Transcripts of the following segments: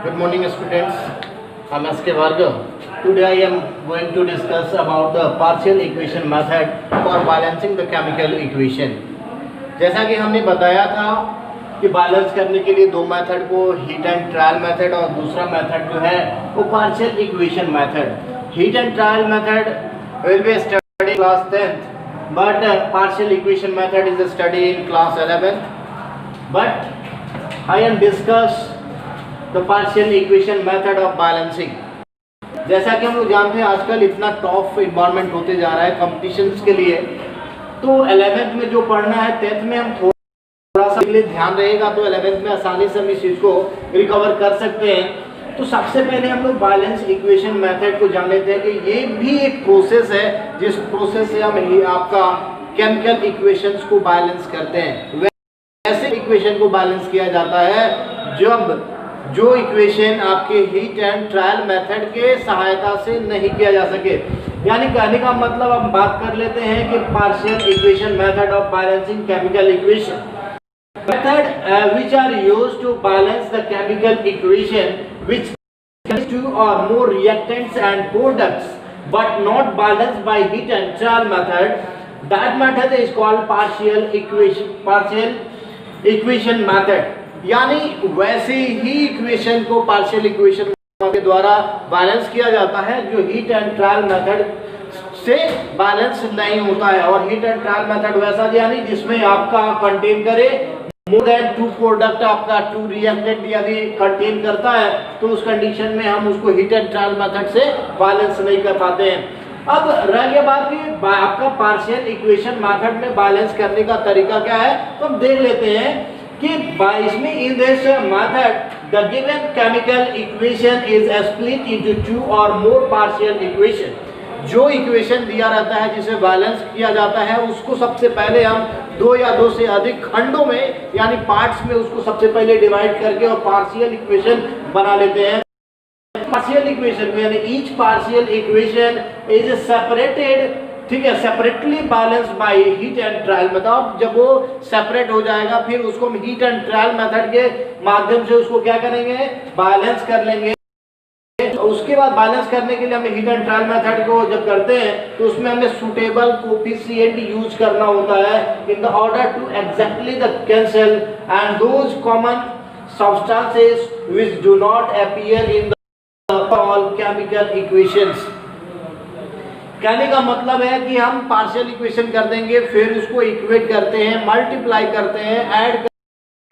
Good morning, students. I'm S.K. Bhargav. Today I am going to discuss about the partial equation method for balancing the chemical equation. जैसा कि हमने बताया था कि balance करने के लिए दो मेथड को हीट एंड ट्रायल मेथड और दूसरा मेथड जो है वो partial equation method. Heat and trial method will be studied in class 10th, but partial equation method is studied in class 11th. But I am discuss the partial equation method of balancing. जैसा कि हम लोग जानते हैं आजकल इतना top environment होते जा रहा है कॉम्पिटिशन्स के लिए, तो 11th में जो पढ़ना है 10th में हम थोड़ा सा लिए ध्यान रहेगा तो 11th में आसानी से हम इस चीज़ को रिकवर कर सकते हैं. तो सबसे पहले हम लोग बैलेंस इक्वेशन मेथड को जान लेते हैं कि ये भी एक प्रोसेस है जिस प्रोसेस से हम आपका केमिकल इक्वेशंस को बैलेंस करते हैं. वैसे इक्वेशन को बैलेंस किया जाता है जब जो इक्वेशन आपके हीट एंड ट्रायल मेथड के सहायता से नहीं किया जा सके. यानी कहने का मतलब हम बात कर लेते हैं कि partial equation method of balancing chemical equation method which are used to balance the chemical equation which contains two or more reactants and products but not balanced by heat and trial method. That method is called partial equation method. यानी वैसे ही equation को partial equation के द्वारा balance किया जाता है जो heat and trial method से बैलेंस नहीं होता है. और हीट एंड ट्रायल मेथड वैसा यानी जिसमें आपका कंटेन करे मोर देन टू प्रोडक्ट, आपका टू रिएक्टेंट यदि कंटेन करता है तो उस कंडीशन में हम उसको हीट एंड ट्रायल मेथड से बैलेंस नहीं कर पाते हैं. अब रह गया बात कि आपका पार्शियल इक्वेशन मेथड में बैलेंस करने का तरीका क्या है, तो हम देख लेते हैं कि इसमें in this method the given chemical equation is split into two और मोर पार्शियल इक्वेशन. जो इक्वेशन दिया रहता है जिसे बैलेंस किया जाता है उसको सबसे पहले हम दो या दो से अधिक खंडों में यानी पार्ट्स में उसको सबसे पहले डिवाइड करके और पार्शियल इक्वेशन बना लेते हैं. पार्शियल इक्वेशन में यानी each partial equation is separated, ठीक है, separately balance by heat and trial method. जब वो सेपरेट हो जाएगा फिर उसको हम हीट एंड ट्रायल मेथड के माध्यम से उसको क्या करेंगे, बैलेंस कर लेंगे. उसके बाद बैलेंस करने के लिए हमें हीट एंड ट्रायल मेथड को जब करते हैं तो उसमें हमें सुटेबल कोफिशिएंट यूज करना होता है in the order to exactly the cancel and those common substances which do not appear in the all chemical equations. कहने का मतलब है कि हम पार्शियल इक्वेशन कर देंगे फिर उसको इक्वेट करते हैं, मल्टीप्लाई करते हैं, ऐड करते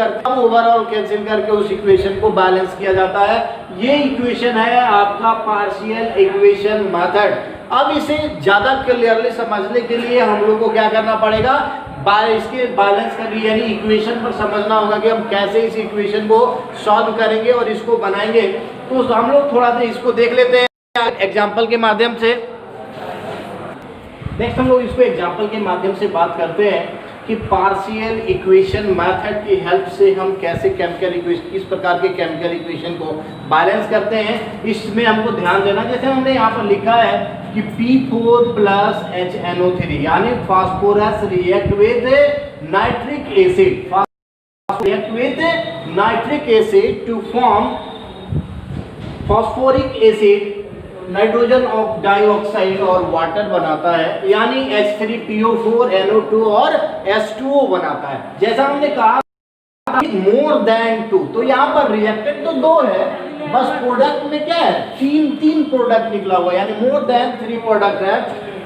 हैं, ओवरऑल कैंसिल करके उस इक्वेशन को बैलेंस किया जाता है. ये इक्वेशन है आपका पार्शियल इक्वेशन मेथड. अब इसे ज्यादा क्लियरली समझने के लिए हम लोग को क्या करना पड़ेगा, इसके बैलेंस करनी यानी इक्वेशन पर समझना होगा कि हम कैसे इस इक्वेशन को सॉल्व करेंगे और इसको बनाएंगे. तो हम लोग थोड़ा सा इसको देख लेते हैं एग्जाम्पल के माध्यम से. नेक्स्ट हम लोग इसको एग्जाम्पल के माध्यम से बात करते हैं कि पार्शियल इक्वेशन मेथड की हेल्प से हम कैसे केमिकल इक्वेशन, किस प्रकार के केमिकल इक्वेशन को बैलेंस करते हैं. इसमें हमको ध्यान देना, जैसे हमने यहाँ पर लिखा है कि P4 प्लस HNO3 यानी phosphorus react with nitric acid, react with nitric acid to form phosphoric acid, nitrogen dioxide और वाटर बनाता है यानी H3PO4 NO2 और H2O बनाता है. जैसा हमने कहा मोर देन 2, तो यहाँ पर रिएक्टेंट तो दो है, बस प्रोडक्ट में क्या है तीन प्रोडक्ट निकला हुआ यानी मोर देन 3 प्रोडक्ट है.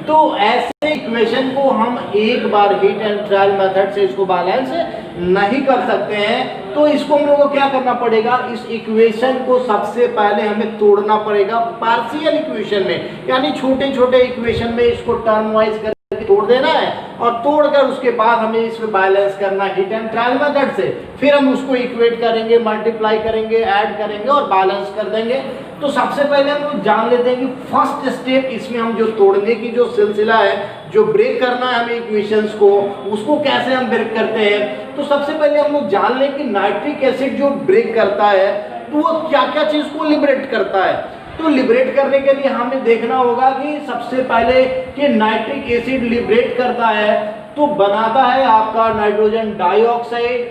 तो ऐसे इक्वेशन को हम एक बार हीट एंड ट्रायल मेथड से इसको बैलेंस नहीं कर सकते हैं. तो इसको हम लोगों को क्या करना पड़ेगा, इस इक्वेशन को सबसे पहले हमें तोड़ना पड़ेगा पार्शियल इक्वेशन में, यानी छोटे छोटे इक्वेशन में इसको टर्म वाइज करके तोड़ देना है और तोड़कर उसके बाद हमें इसमें बैलेंस करना हीट एंड ट्रायल मेथड से. फिर हम उसको इक्वेट करेंगे, मल्टीप्लाई करेंगे, ऐड करेंगे और बैलेंस कर देंगे. तो सबसे पहले हम जान लेते हैं कि फर्स्ट स्टेप इसमें हम जो तोड़ने की जो सिलसिला है, जो ब्रेक करना है हमें इक्वेशंस को, उसको कैसे हम ब्रेक करते हैं. तो सबसे पहले हम लोग जान लें कि नाइट्रिक एसिड जो ब्रेक करता है तो वो क्या क्या चीज को लिबरेट करता है. तो लिबरेट करने के लिए हमें देखना होगा कि सबसे पहले कि नाइट्रिक एसिड लिबरेट करता है तो बनाता है आपका नाइट्रोजन डाइऑक्साइड,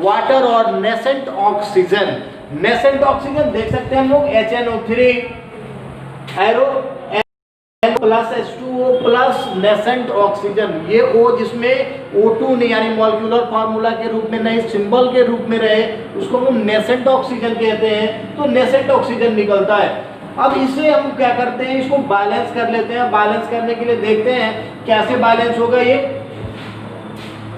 वाटर और नेसेंट ऑक्सीजन. नेसेंट ऑक्सीजन देख सकते हैं हम लोग HNO3 arrow plus H2O plus nascent oxygen, ये O जिसमें O2 नहीं यानी मॉलिक्यूलर फार्मूला के रूप में नहीं सिंबल के रूप में रहे उसको हम नेसेंट ऑक्सीजन कहते हैं। तो नेसेंट ऑक्सीजन निकलता है। अब इसे हम क्या करते हैं, इसको बैलेंस कर लेते हैं। बैलेंस करने के लिए देखते हैं कैसे बैलेंस होगा ये।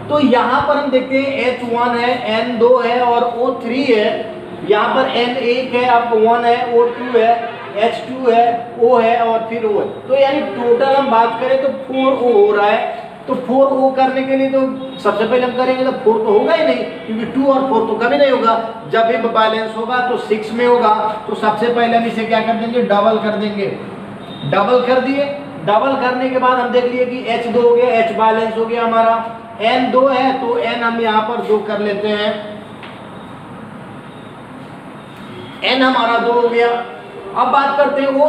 तो यहाँ पर हम देखते हैं H1 है, N2 है और O3 है। यहाँ पर N1 है, अब 1 है, O2 है, H2 है, O है और फिर O है। तो यानी टोटल हम बात करें तो 4O हो रहा है। तो 4O करने के लिए तो सबसे पहले हम करेंगे तो 4 तो होगा ही नहीं, क्योंकि 2 और 4 तो कभी नहीं होगा। जब ये बैलेंस होगा तो 6 में होगा। तो सबसे पहले हम इसे क्या कर देंगे, डबल कर देंगे। डबल कर दिए। डबल करने के बाद हम देख लिए कि H2 हो गया, H बैलेंस हो गया हमारा। N2 है तो N हम यहाँ पर 2 कर लेते हैं, N हमारा 2 हो गया। अब बात करते हैं O,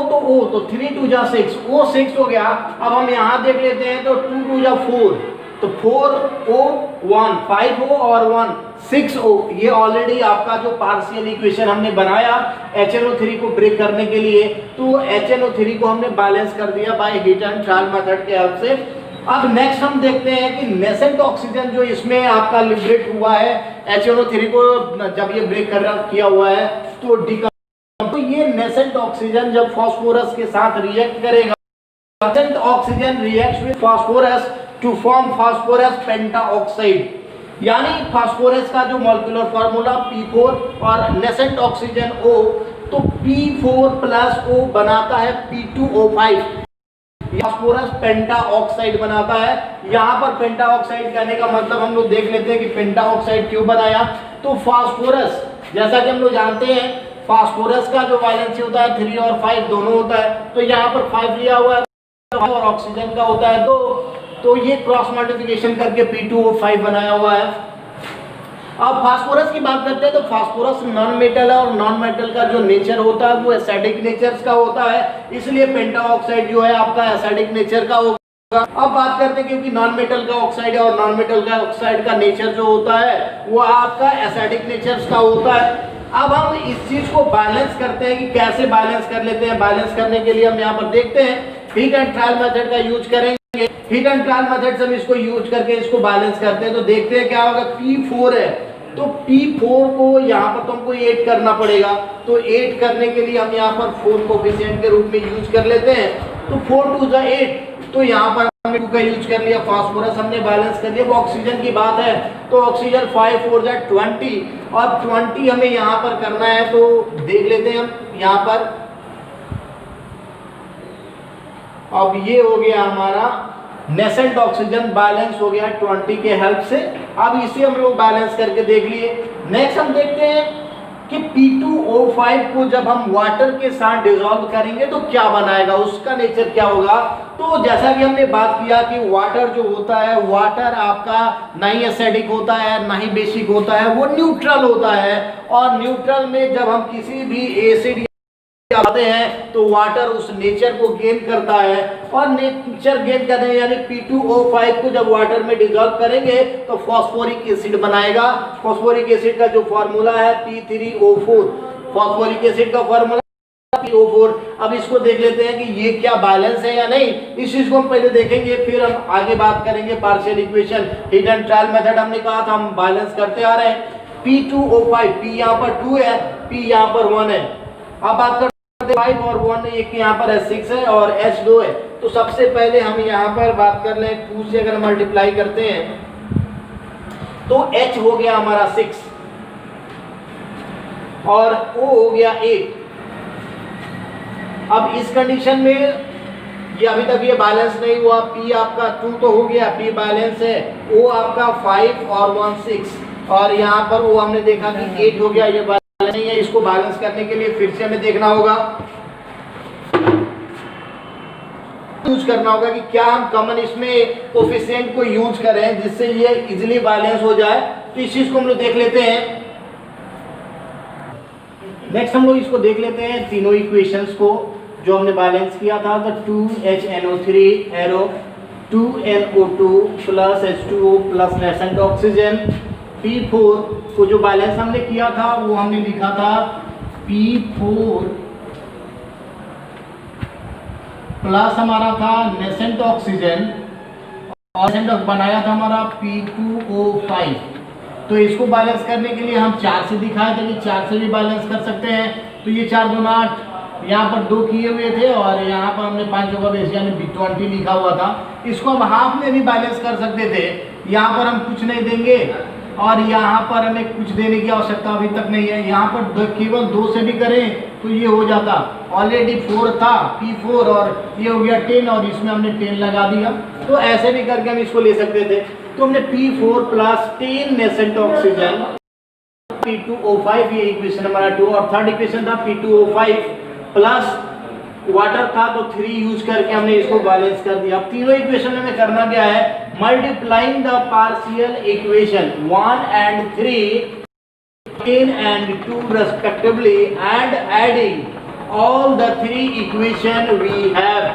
तो 3 2 जा 6, O 6 हो गया। अब हम यहाँ देख लेते हैं तो 2 2 जा 4, तो 4O 1 5O और 1 6O। ये ऑलरेडी आपका जो पार्शियल इक्वेशन हमने बनाया HNO3 को ब्रेक करने के लिए, तो HNO3 को हमने बैलेंस कर दिया by heat and trial method के हेल्प से। अब नेक्स्ट हम देखते हैं कि नेसेंट ऑक्सीजन जो इसमें आपका लिबरेट हुआ है HNO3 को जब ये ब्रेक किया हुआ है तो ये नेसेंट ऑक्सीजन जब फास्फोरस के साथ रिएक्ट करेगा, nascent oxygen reacts with phosphorus to form phosphorus pentaoxide, यानी फास्फोरस का जो मॉलिक्यूलर फार्मूला P4 और नेसेंट ऑक्सीजन O, तो P4 प्लस O बनाता है P2O5, फास्फोरस पेंटाऑक्साइड बनाता है। यहाँ पर पेंटाऑक्साइड कहने का मतलब हम लोग देख लेते हैं कि पेंटाऑक्साइड क्यों बनाया। तो फास्फोरस जैसा कि हम लोग जानते हैं फास्फोरस का जो वैलेंसी होता है 3 और 5 दोनों होता है, तो यहाँ पर 5 लिया हुआ है और ऑक्सीजन का होता है 2, तो ये क्रॉस मल्टीप्लिकेशन करके P2O5 बनाया हुआ है। अब फास्फोरस की बात करते हैं तो फास्फोरस नॉन मेटल है और नॉन मेटल का जो नेचर होता है वो एसिडिक नेचर का होता है, इसलिए पेंटाऑक्साइड जो है आपका एसिडिक नेचर का होगा। अब बात करते हैं क्योंकि नॉन मेटल का ऑक्साइड है और नॉन मेटल का ऑक्साइड का नेचर जो होता है वो आपका एसिडिक नेचर का होता है। अब हम इस चीज को बैलेंस करते हैं कि कैसे बैलेंस कर लेते हैं। बैलेंस करने के लिए हम यहाँ पर देखते हैं हीट एंड ट्रायल मेथड का यूज करेंगे। हीट एंड ट्रायल मेथड से हम इसको यूज करके इसको बैलेंस करते हैं। तो देखते हैं क्या होगा। P4 है तो P4 को यहाँ पर तो हमको 8 करना पड़ेगा, तो 8 करने के लिए हम यहाँ पर 4 कोफिशिएंट के रूप में यूज कर लेते हैं। तो 4 2 जा 8, तो यहाँ पर हमने 2 का यूज कर लिया। फास्फोरस हमने बैलेंस कर लिया। वो ऑक्सीजन की बात है तो ऑक्सीजन 5 4 जा 20 और 20 हमें यहाँ पर करना है, तो देख लेते हैं हम यहाँ पर। अब ये हो गया हमारा नेसेंट ऑक्सीजन बैलेंस हो गया 20 के हेल्प से। अब इसे हम लोग बैलेंस करके देख लिए। नेक्स्ट हम देखते हैं कि P2O5 को जब हम वाटर के साथ डिसॉल्व करेंगे तो क्या बनाएगा, उसका नेचर क्या होगा। तो जैसा कि हमने बात किया कि वाटर जो होता है, वाटर आपका ना ही एसिडिक होता है ना ही बेसिक होता है, वो न्यूट्रल होता है। और न्यूट्रल में जब हम किसी भी एसिड आते हैं तो वाटर उस नेचर को गेन करता है, और नेचर गेन करने यानी P2O5 को जब वाटर में डिसॉल्व करेंगे तो फास्फोरिक एसिड बनाएगा। फास्फोरिक एसिड का जो फार्मूला है P3O4, फास्फोरिक एसिड का फार्मूला P3O4। अब इसको देख लेते हैं कि ये क्या बैलेंस है या नहीं, इस चीज को हम पहले देखेंगे, फिर हम आगे बात करेंगे partial equation. Heat and trial method हमने कहा था हम बैलेंस करते आ रहे हैं। P2O5, P यहाँ पर 2 है, P यहाँ पर 1 है। अब बात करते 5 और 1, एक यहाँ पर है 6 है और H2 है। तो सबसे पहले हम यहाँ पर बात कर लें 2 से अगर मल्टीप्लाई करते हैं तो H हो गया हमारा 6 और O हो गया 8। अब इस कंडीशन में ये अभी तक ये बैलेंस नहीं हुआ। P आपका 2 तो हो गया, P बैलेंस है। O आपका 5 और 1 6 और यहाँ पर O हमने देखा कि 8 हो गया, ये नहीं है। इसको बैलेंस करने के लिए फिर से हमें देखना होगा, यूज करना होगा कि क्या हम कॉमन इसमें कोफिशिएंट को यूज करें जिससे ये इजीली बैलेंस हो जाए। तो इस चीज को हम लोग देख लेते हैं। नेक्स्ट हम लोग इसको देख लेते हैं तीनों इक्वेशंस को जो हमने बैलेंस किया था। तो 2HNO3 arrow 2NO2 plus H2O plus nascent oxygen. P4 को जो बैलेंस हमने किया था वो हमने लिखा था P4 प्लस हमारा था नेसेंट ऑक्सीजन और नेसेंट बनाया था हमारा P2O5। तो इसको बैलेंस करने के लिए हम 4 से दिखाए थे कि 4 से भी बैलेंस कर सकते हैं। तो ये 4 2 8, यहाँ पर 2 किए हुए थे और यहाँ पर हमने 5 का बेस यानी B20 लिखा हुआ था। इसको हम हाफ में भी बैलेंस कर सकते थे। यहाँ पर हम कुछ नहीं देंगे और यहाँ पर हमें कुछ देने की आवश्यकता अभी तक नहीं है। यहाँ पर केवल 2 से भी करें तो ये हो जाता। ऑलरेडी 4 था P4 और ये हो गया 10 और इसमें हमने 10 लगा दिया। तो ऐसे भी करके हम इसको ले सकते थे। तो हमने P4 plus 10 nascent oxygen P2O5, ये इक्वेशन हमारा 2। और थर्ड इक्वेशन था P2O5 प्लस वाटर था तो 3 यूज करके हमने इसको बैलेंस कर दिया। अब तीनों इक्वेशन में करना क्या है, multiplying the partial equation 1 and 3, 10 and 2 respectively and adding all the 3 equation we have।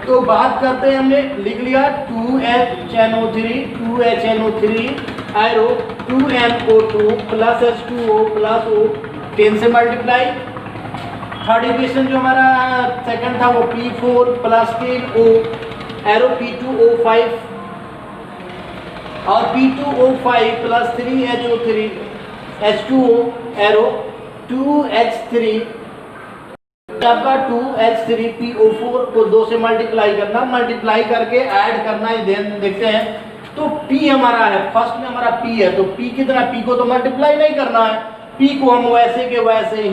तो बात करते हैं, हमने लिख लिया 2HNO3 arrow 2NO2 plus H2O plus O 10 से मल्टीप्लाई। थर्ड इक्वेशन जो हमारा सेकंड था वो P4 plus 10O arrow P2O5 और P2O5 plus 3HO3 H2O arrow 2H3 आपका 2H3PO4 को 2 से मल्टीप्लाई करना, मल्टीप्लाई करके ऐड करना है। देखते हैं तो P हमारा है, फर्स्ट में हमारा P है तो P कितना, P को तो मल्टीप्लाई नहीं करना है, P को हम वैसे के वैसे ही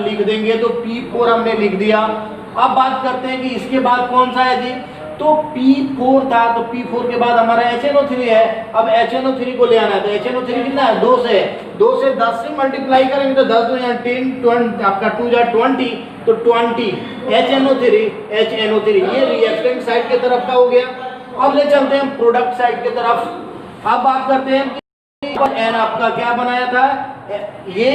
लिख देंगे। तो P4 हमने लिख दिया। अब बात करते हैं कि इसके बाद कौन सा है जी, तो P4 था तो P4 के बाद हमारा HNO3 है। अब HNO3 को ले आना है तो HNO3 कितना है, 2 से 10 से मल्टीप्लाई करेंगे तो 10 2 10 20 आपका 2 जा 20 तो 20 HNO3 ये रिएक्टेंट साइड के तरफ का हो गया। अब ले चलते हैं प्रोडक्ट साइड की तरफ। अब बात करते हैं N आपका क्या बनाया था, ये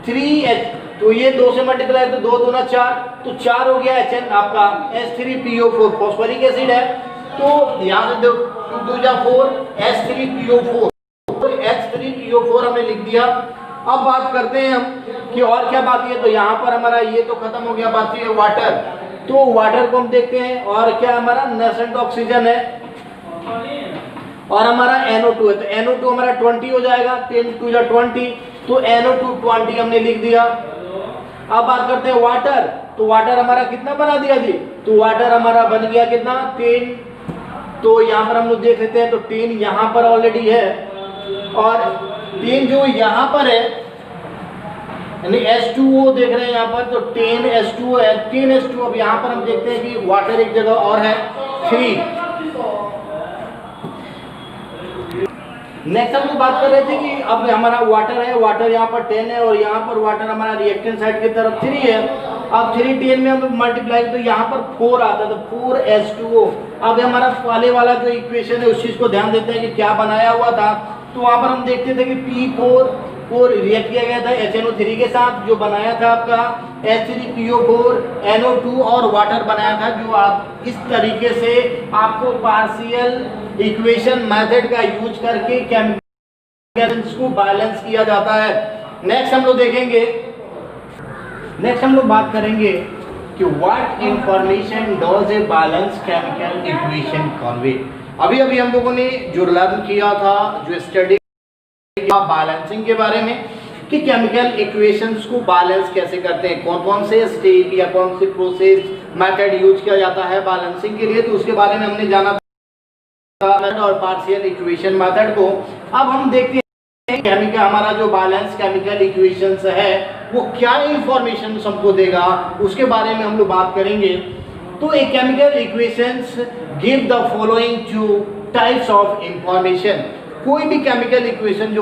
3H तो ये 2 से मल्टीप्लाई तो 2 दूना 4 तो 4 हो गया HN आपका H3PO4 फॉस्फोरिक एसिड है। तो यहाँ से 2 2 जा 4 H3PO4 H3PO4 हमने लिख दिया। अब बात करते हैं हम कि और क्या बाकी है, तो यहाँ पर हमारा ये तो खत्म हो गया, बाकी है वाटर। तो वाटर को हम देखते हैं और क्या हमारा नेसेंट ऑक्सीजन है और हमारा NO2 है तो NO2 हमारा 20 हो जाएगा, 10 2 जा 20 तो NO2 20 हमने लिख दिया। अब बात करते हैं वाटर, तो वाटर हमारा कितना बना दिया जी, तो वाटर हमारा बन गया कितना 10। तो यहाँ पर हम लोग देख लेते हैं तो 10 यहाँ पर ऑलरेडी है और 10 जो यहाँ पर है यानी H2O देख रहे हैं यहाँ पर तो 10 H2O है, 10 H2O। अब यहाँ पर हम देखते हैं कि वाटर एक जगह और है 3। नेक्स्ट हम लोग बात कर रहे थे कि अब हमारा वाटर है, वाटर यहाँ पर 10 है और यहाँ पर वाटर हमारा रिएक्टेंट साइड की तरफ 3 है। अब 3 10 में हम मल्टीप्लाई तो यहाँ पर 4 आता है तो 4H2O। अब हमारा वाले वाला जो इक्वेशन है उस चीज को ध्यान देते हैं कि क्या बनाया हुआ था। तो वहाँ पर हम देखते थे कि P4 रिएक्ट किया गया था HNO3 के साथ, जो बनाया था आपका H3PO4 NO2 और वाटर बनाया था। जो आप इस तरीके से आपको पार्शियल इक्वेशन मेथड का यूज करके केमिकल्स को बैलेंस किया जाता है। नेक्स्ट हम लोग देखेंगे, नेक्स्ट हम लोग बात करेंगे कि what information does a balance chemical equation convey. अभी अभी हम लोगों ने जो लर्न किया था, जो स्टडी बैलेंसिंग के बारे में कि केमिकल इक्वेशंस को बैलेंस कैसे करते हैं, कौन कौन से स्टेप या कौन से प्रोसेस मेथड यूज किया जाता है बैलेंसिंग के लिए, तो उसके बारे में हमने जाना था और पार्शियल इक्वेशन मेथड को। अब हम देखते हैं केमिकल हमारा जो बैलेंस केमिकल इक्वेशंस है वो क्या इंफॉर्मेशन हमको देगा, उसके बारे में हम लोग बात करेंगे। तो एक chemical equations give the following two types of information. कोई भी केमिकल इक्वेशन जो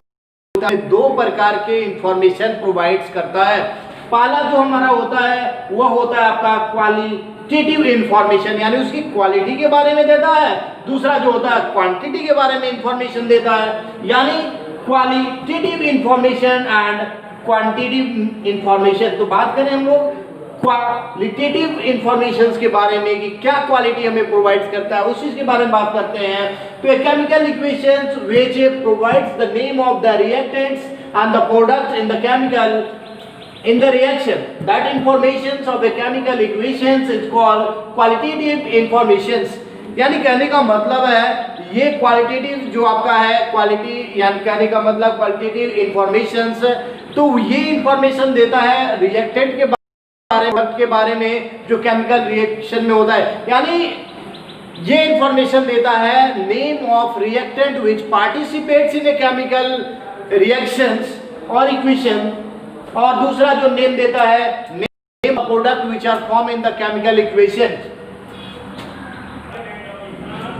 दो प्रकार के इंफॉर्मेशन प्रोवाइड्स करता है। पहला जो हमारा होता है वह होता है आपका क्वालिटेटिव इंफॉर्मेशन, यानी उसकी क्वालिटी के बारे में देता है। दूसरा जो होता है क्वांटिटी के बारे में इंफॉर्मेशन देता है, यानी qualitative information and quantitative information. तो बात करें हम लोग क्वालिटेटिव इंफॉर्मेशन के बारे में कि क्या क्वालिटी हमें प्रोवाइड करता है, उस चीज के बारे में बात करते हैं। तो chemical equations which provides the name of the reactants and the products in the chemical in the reaction. That informations of the chemical equations is called qualitative informations. यानी कहने का मतलब है ये क्वालिटेटिव जो आपका है क्वालिटी, यानी कहने का मतलब क्वालिटेटिव इंफॉर्मेशंस, तो ये इंफॉर्मेशन देता है रिएक्टेंट के बारे में जो केमिकल रिएक्शन में होता है। यानी ये इंफॉर्मेशन देता है name of reactant which participates in a chemical reactions और इक्वेशन, और दूसरा जो नेम देता है name of product which are form in the chemical equation.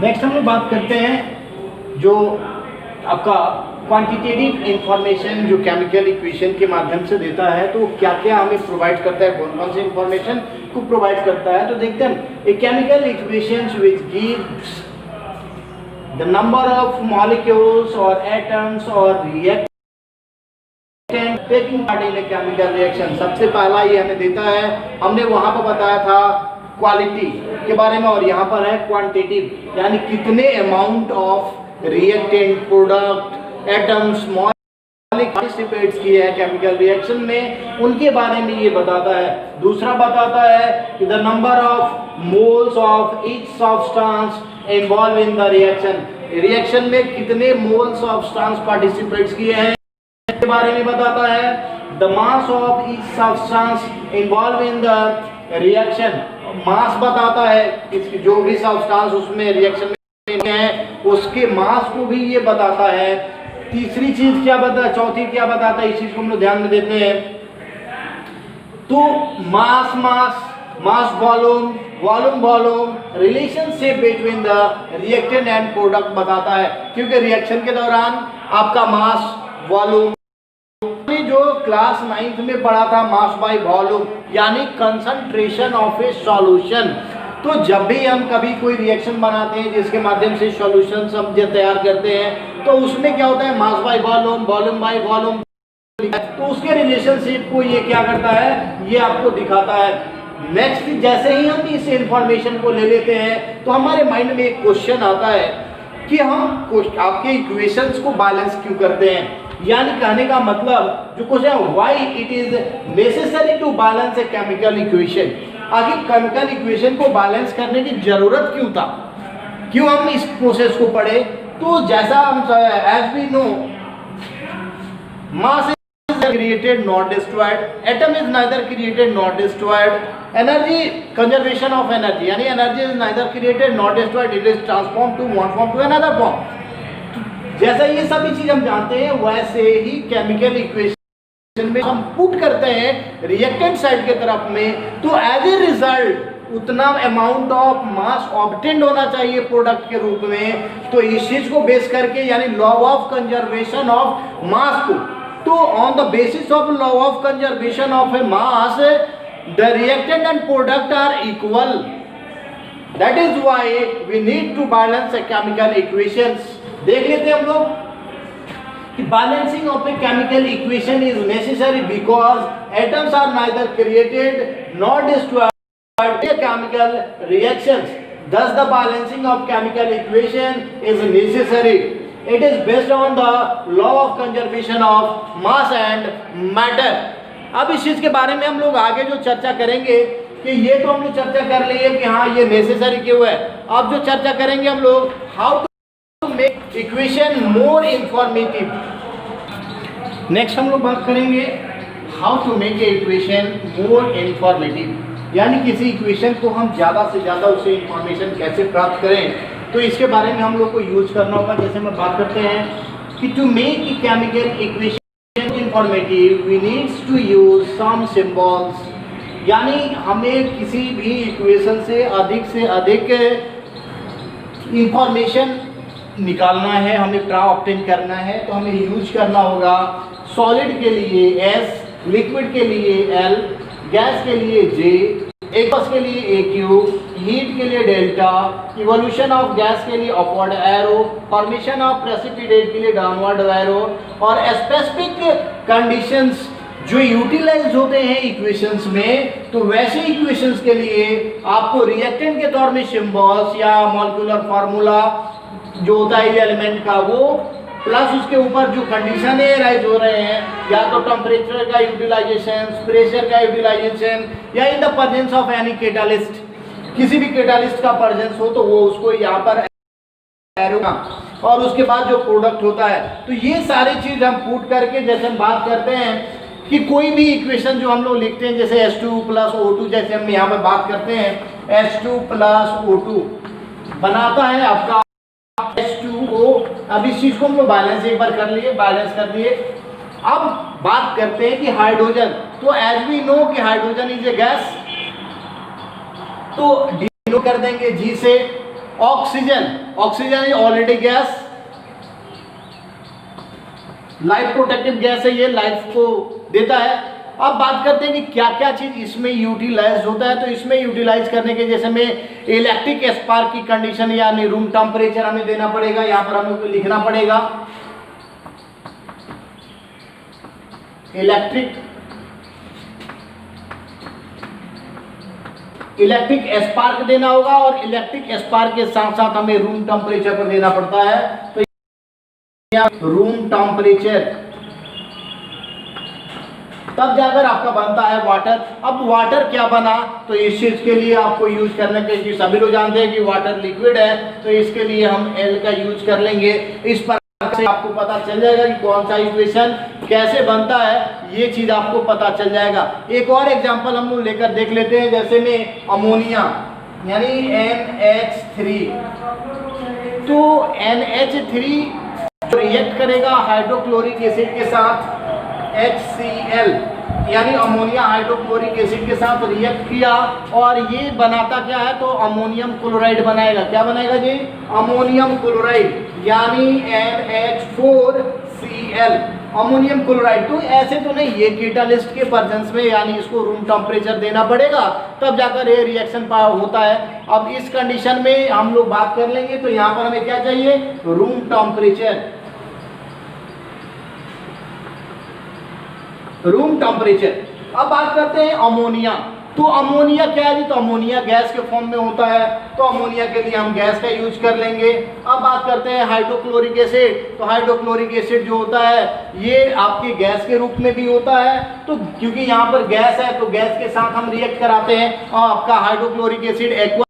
Next हम लोग बात करते हैं जो आपका क्वांटिटेटिव इंफॉर्मेशन जो केमिकल इक्वेशन के माध्यम से देता है, तो क्या क्या हमें प्रोवाइड करता है, कौन कौन सी इंफॉर्मेशन को प्रोवाइड करता है। तो देखते हैं ए chemical equations which gives the number of molecules और एटम्स और reactant taking part in a chemical reaction. सबसे पहला ये हमें देता है, हमने वहां पर बताया था क्वालिटी के बारे में, और यहाँ पर है क्वांटिटेटिव, यानी कितने amount of reactant product atoms participates किए हैं केमिकल रिएक्शन में, उनके बारे में ये बताता है। दूसरा बताता है कि the number of moles of each substance involve in the reaction, reaction में कितने मोल्स ऑफ सब्सटेंस पार्टिसिपेट्स किए हैं के बारे में बताता है। The mass of each substance involve in the reaction, mass बताता है इसकी जो भी सब्सटेंस उसमें रिएक्शन में है उसके मास को भी ये बताता है। तीसरी चीज क्या बताता है, चौथी क्या बताता है, इस चीज को हम लोग ध्यान में देते हैं। तो mass mass mass volume volume volume relationship between the reactant and product बताता है, क्योंकि रिएक्शन के दौरान आपका मास वॉल्यूम जो क्लास 9th में पढ़ा था मास बाय वॉल्यूम, यानी कंसंट्रेशन ऑफ ए सॉल्यूशन। तो जब भी हम कभी कोई रिएक्शन बनाते हैं जिसके माध्यम से सॉल्यूशन हम तैयार करते हैं, तो उसमें क्या होता है mass by volume volume by volume, तो उसके रिलेशनशिप को ये क्या करता है, ये आपको दिखाता है। नेक्स्ट जैसे ही हम इस इंफॉर्मेशन को ले लेते हैं तो हमारे माइंड में एक क्वेश्चन आता है कि हम आपके इक्वेशंस को बैलेंस क्यों करते हैं। यानी कहने का मतलब जो क्वेश्चन है why it is necessary to balance a chemical equation, आखिर केमिकल इक्वेशन को बैलेंस करने की जरूरत क्यों था, क्यों हम इस प्रोसेस को पढ़े। तो जैसा हम as we know mass is created not destroyed, atom is neither created not destroyed, energy conservation of energy, यानी energy is neither created not destroyed, it is transform to one form to another form. जैसा ये सभी चीज हम जानते हैं वैसे ही chemical equation में हम पुट करते हैं रिएक्टेंट साइड के तरफ में, तो एज ए रिजल्ट उतना अमाउंट ऑफ मास ऑब्टेन्ड होना चाहिए प्रोडक्ट के रूप में। तो इस चीज को बेस करके यानी law of conservation of mass को, तो on the basis of law of conservation of a mass the reactant and product are equal, that is why we need to balance a chemical equations. देख लेते हैं हम लोग कि balancing of a chemical equation is necessary because atoms are neither created not destroyed in chemical reactions, thus the balancing of chemical equation is necessary. It is based on the law of conservation of mass and matter. अब इस चीज के बारे में हम लोग आगे जो चर्चा करेंगे कि ये तो हम लोग चर्चा कर लिए कि हाँ ये नेसेसरी क्यों है। अब जो चर्चा करेंगे हम लोग how make equation more informative. Next हम लोग बात करेंगे how to make a equation more informative, यानी किसी इक्वेशन को हम ज़्यादा से ज़्यादा उससे इंफॉर्मेशन कैसे प्राप्त करें, तो इसके बारे में हम लोग को यूज करना होगा। जैसे हम बात करते हैं कि to make a chemical equation informative we needs to use some symbols, यानी हमें किसी भी इक्वेशन से अधिक इंफॉर्मेशन निकालना है, हमें ऑब्टेन करना है, तो हमें यूज करना होगा सॉलिड के लिए S, लिक्विड के लिए L, गैस के लिए J, एक्वस के लिए AQ, हीट के लिए डेल्टा, इवोल्यूशन ऑफ गैस के लिए upward arrow, formation of precipitate के लिए डाउनवर्ड एरो, और स्पेसिफिक कंडीशंस जो यूटिलाइज होते हैं इक्वेशंस में, तो वैसे इक्वेशंस के लिए आपको रिएक्टेंट के तौर में सिंबल्स या मॉलिक्यूलर फार्मूला जो होता है एलिमेंट का वो प्लस उसके ऊपर जो कंडीशन राइज हो रहे हैं, या तो टेम्परेचर का यूटिलाइजेशन, प्रेशर का यूटिलाइजेशन, या in the presence of any catalyst, किसी भी कैटालिस्ट का प्रेजेंस हो तो वो उसको यहाँ पर और उसके बाद जो प्रोडक्ट होता है। तो ये सारी चीज हम पुट करके जैसे हम बात करते हैं कि कोई भी इक्वेशन जो हम लोग लिखते हैं, जैसे H2 प्लस O2, जैसे हम यहाँ पे बात करते हैं H2 प्लस O2 बनाता है आपका H2O। अब इस चीज को हम लोग बैलेंस एक बार कर लिए, बैलेंस कर दिए। अब बात करते हैं कि हाइड्रोजन, तो एज वी नो कि हाइड्रोजन इज ए गैस, तो डिनोट कर देंगे G से। Oxygen, oxygen is already gas, life protective gas है, ये लाइफ को देता है। अब बात करते हैं कि क्या क्या चीज इसमें यूटिलाइज होता है। तो इसमें यूटिलाइज करने के जैसे में इलेक्ट्रिक स्पार्क की कंडीशन यानी रूम टेम्परेचर हमें देना पड़ेगा, यहाँ पर हमें लिखना पड़ेगा इलेक्ट्रिक स्पार्क देना होगा, और इलेक्ट्रिक स्पार्क के साथ साथ हमें रूम टेम्परेचर पर देना पड़ता है। तो रूम टेम्परेचर, तब जाकर आपका बनता है वाटर। अब वाटर क्या बना, तो इस चीज के लिए आपको यूज करने के लिए सभी लोग जानते हैं कि वाटर लिक्विड है, तो इसके लिए हम L का यूज कर लेंगे। इस पर से आपको पता चल जाएगा कि कौन सा इक्वेशन कैसे बनता है, ये चीज आपको पता चल जाएगा। एक और एग्जांपल हम लोग लेकर देख लेते हैं, जैसे में अमोनिया यानी NH3। तो NH3 रिएक्ट करेगा हाइड्रोक्लोरिक एसिड के साथ HCl, यानी अमोनिया हाइड्रोक्लोरिक एसिड के साथ रिएक्ट किया, और ये बनाता क्या है, तो अमोनियम क्लोराइड बनाएगा। क्या बनाएगा जी, अमोनियम क्लोराइड, यानी NH4Cl, अमोनियम क्लोराइड। तो ऐसे तो नहीं, ये कैटालिस्ट के प्रेजेंस में, यानी इसको रूम टेम्परेचर देना पड़ेगा, तब जाकर ये रिएक्शन होता है। अब इस कंडीशन में हम लोग बात कर लेंगे, तो यहाँ पर हमें क्या चाहिए, रूम टेम्परेचर, रूम टेम्परेचर। अब बात करते हैं अमोनिया। तो अमोनिया क्या है जी, तो अमोनिया गैस के फॉर्म में होता है, तो अमोनिया के लिए हम गैस का यूज कर लेंगे। अब बात करते हैं हाइड्रोक्लोरिक एसिड। तो हाइड्रोक्लोरिक एसिड जो होता है ये आपके गैस के रूप में भी होता है, तो क्योंकि यहाँ पर गैस है तो गैस के साथ हम रिएक्ट कराते हैं, और आपका हाइड्रोक्लोरिक एसिड एक्वस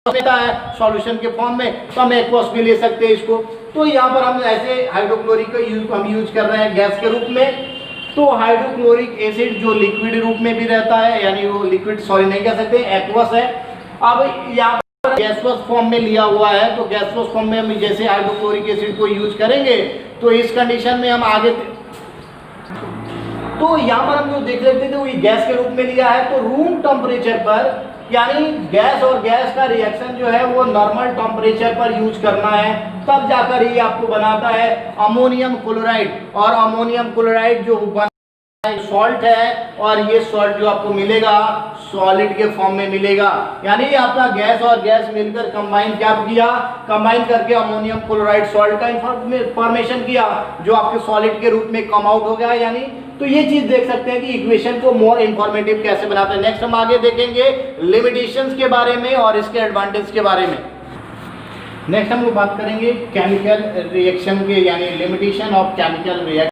देता है सॉल्यूशन के फॉर्म में, तो हम एक्वस भी ले सकते हैं इसको। तो यहाँ पर हम ऐसे हाइड्रोक्लोरिक का हम यूज कर रहे हैं गैस के रूप में। तो हाइड्रोक्लोरिक एसिड जो लिक्विड रूप में भी रहता है, यानी वो लिक्विड सॉरी नहीं कह सकते, एक्वस है। अब यहाँ पर गैसवस फॉर्म में लिया हुआ है, तो गैसवस फॉर्म में हम जैसे हाइड्रोक्लोरिक एसिड को यूज करेंगे, तो इस कंडीशन में हम आगे, तो यहाँ पर हम जो देख लेते थे वो गैस के रूप में लिया है। तो रूम टेम्परेचर पर, यानी गैस और गैस का रिएक्शन जो है वो नॉर्मल टेम्परेचर पर यूज करना है, तब जाकर ये आपको बनाता है अमोनियम क्लोराइड। और अमोनियम क्लोराइड जो सॉल्ट है, और ये सॉल्ट जो आपको मिलेगा सॉलिड के फॉर्म में मिलेगा, यानी आपका गैस और गैस मिलकर कंबाइन क्या किया, कंबाइन करके अमोनियम क्लोराइड सॉल्ट का फॉर्मेशन किया, जो आपके सॉलिड के रूप में कम आउट हो गया। यानी तो ये चीज देख सकते हैं कि इक्वेशन को मोर इंफॉर्मेटिव कैसे बनाते हैं। नेक्स्ट हम आगे देखेंगे लिमिटेशंस के बारे में और इसके एडवांटेज के बारे में। नेक्स्ट हम लोग बात करेंगे केमिकल रिएक्शन के, यानी लिमिटेशन ऑफ केमिकल रिएक्शन,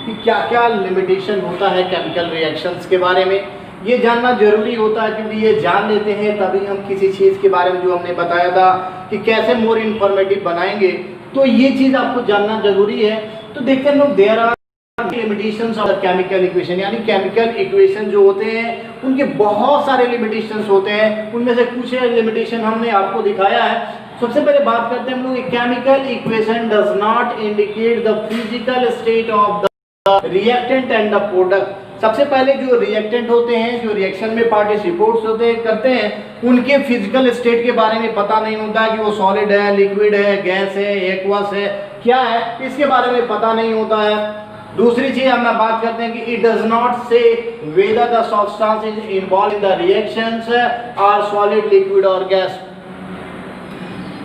कि क्या क्या लिमिटेशन होता है केमिकल रिएक्शंस के बारे में। ये जानना जरूरी होता है, क्योंकि ये जान लेते हैं तभी हम किसी चीज़ के बारे में जो हमने बताया था कि कैसे मोर इन्फॉर्मेटिव बनाएंगे, तो ये चीज़ आपको जानना जरूरी है। तो देखते हैं लोग, there are limitations of chemical equation, यानी केमिकल इक्वेशन जो होते हैं उनके बहुत सारे लिमिटेशंस होते हैं। उनमें से कुछ लिमिटेशन हमने आपको दिखाया है। सबसे पहले बात करते हैं हम लोग, chemical equation does not indicate the physical state of the reactant and the product. सबसे पहले जो रिएक्टेंट होते हैं, जो रिएक्शन में पार्टिसिपेट्स होते हैं करते हैं, उनके फिजिकल स्टेट के बारे में पता नहीं होता कि वो सॉलिड है, लिक्विड है, गैस है, एक्वस है, क्या है, इसके बारे में पता नहीं होता है। दूसरी चीज हम बात करते हैं कि it does not say whether the substance is involve in the reactions are solid, liquid और gas.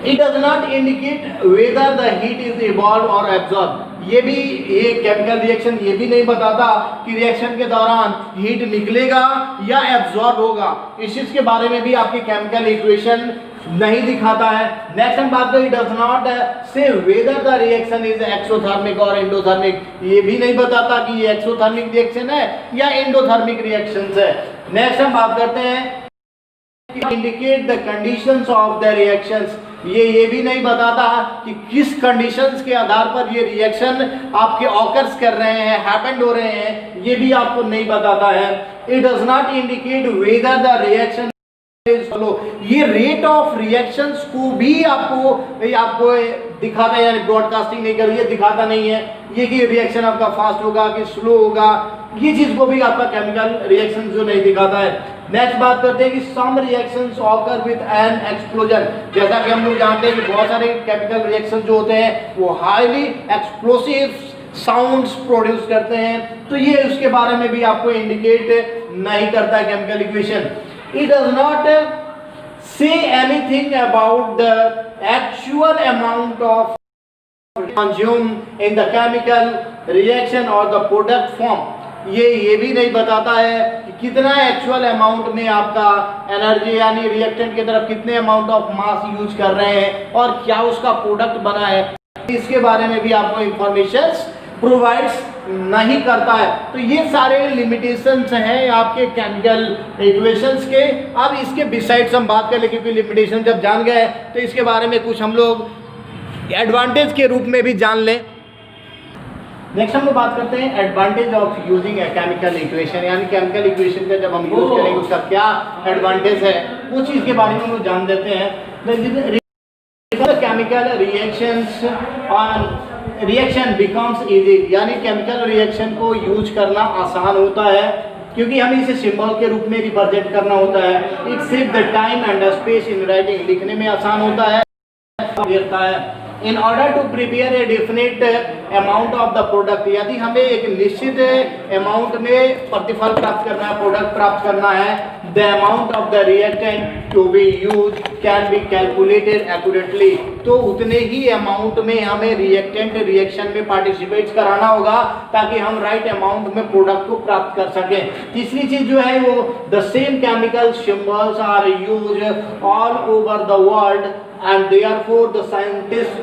It does not indicate whether the heat is evolve और एब्जॉर्ब। ये भी, ये केमिकल रिएक्शन ये भी नहीं बताता कि रिएक्शन के दौरान हीट निकलेगा या एब्जॉर्ब होगा। इस चीज के बारे में भी आपके केमिकल इक्वेशन नहीं दिखाता है। नेक्स्ट हम बात करें, it does not say whether the reaction is exothermic और एंडोथर्मिक, ये भी नहीं बताता कि ये एक्सोथर्मिक रिएक्शन है या एंडोथर्मिक रिएक्शन है। नेक्स्ट हम बात करते हैं, indicate the conditions of the reactions, ये भी नहीं बताता कि किस कंडीशंस के आधार पर ये रिएक्शन आपके ऑकर्स कर रहे हैं, हैपेंड हो रहे हैं, ये भी आपको नहीं बताता है। It does not indicate whether the reaction, ये रेट ऑफ रिएक्शंस को भी आपको दिखाता है, यानी ब्रॉडकास्टिंग नहीं कर रही है, दिखाता नहीं है ये कि रिएक्शन आपका फास्ट होगा कि स्लो होगा, ये चीज को भी आपका केमिकल रिएक्शन जो नहीं दिखाता है। नेक्स्ट बात करते हैं कि some reactions occur with an explosion, जैसा कि हम लोग जानते हैं कि बहुत सारे केमिकल रिएक्शन जो होते हैं वो हाईली एक्सप्लोसिव साउंड्स प्रोड्यूस करते हैं, तो ये उसके बारे में भी आपको इंडिकेट नहीं करता है chemical equation. It does not say anything about the actual amount of consumed in the chemical reaction or the product form, ये भी नहीं बताता है कि कितना एक्चुअल अमाउंट में आपका एनर्जी यानी रिएक्टेंट की तरफ कितने अमाउंट ऑफ मास यूज कर रहे हैं और क्या उसका प्रोडक्ट बना है, इसके बारे में भी आपको इंफॉर्मेशन प्रोवाइड्स नहीं करता है। तो ये सारे लिमिटेशंस हैं आपके केमिकल इक्वेशंस के। अब इसके बिसाइड्स हम बात कर ले, क्योंकि लिमिटेशन जब जान गए तो इसके बारे में कुछ हम लोग एडवांटेज के रूप में भी जान लें। नेक्स्ट हम लोग बात करते हैं advantage of using A chemical equation, यानी केमिकल इक्वेशन का जब हम यूज करेंगे उसका क्या एडवांटेज है, उस चीज़ के बारे में हम लोग जान देते हैं। Chemical reactions on reaction becomes easy, यानी केमिकल रिएक्शन को यूज करना आसान होता है क्योंकि हमें इसे सिंबल के रूप में रिप्रेजेंट करना होता है। It save the time and space in writing, लिखने में आसान होता है। In order to prepare a definite amount of the product, यदि हमें एक निश्चित अमाउंट में प्रतिफल प्राप्त करना है, प्रोडक्ट प्राप्त करना है, the amount of the reactant to be use can be calculated accurately, तो उतने ही अमाउंट में हमें रिएक्टेंट रिएक्शन में पार्टिसिपेट कराना होगा ताकि हम राइट अमाउंट में प्रोडक्ट को प्राप्त कर सकें। तीसरी चीज जो है वो the same chemical symbols are use all over the world and therefore the scientists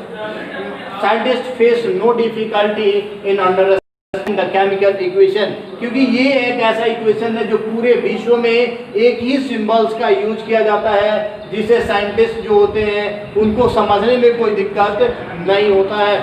face no difficulty in understanding the chemical equation, क्योंकि ये एक ऐसा इक्वेशन है जो पूरे विश्व में एक ही सिंबल्स का यूज किया जाता है, जिसे साइंटिस्ट जो होते हैं उनको समझने में कोई दिक्कत नहीं होता है।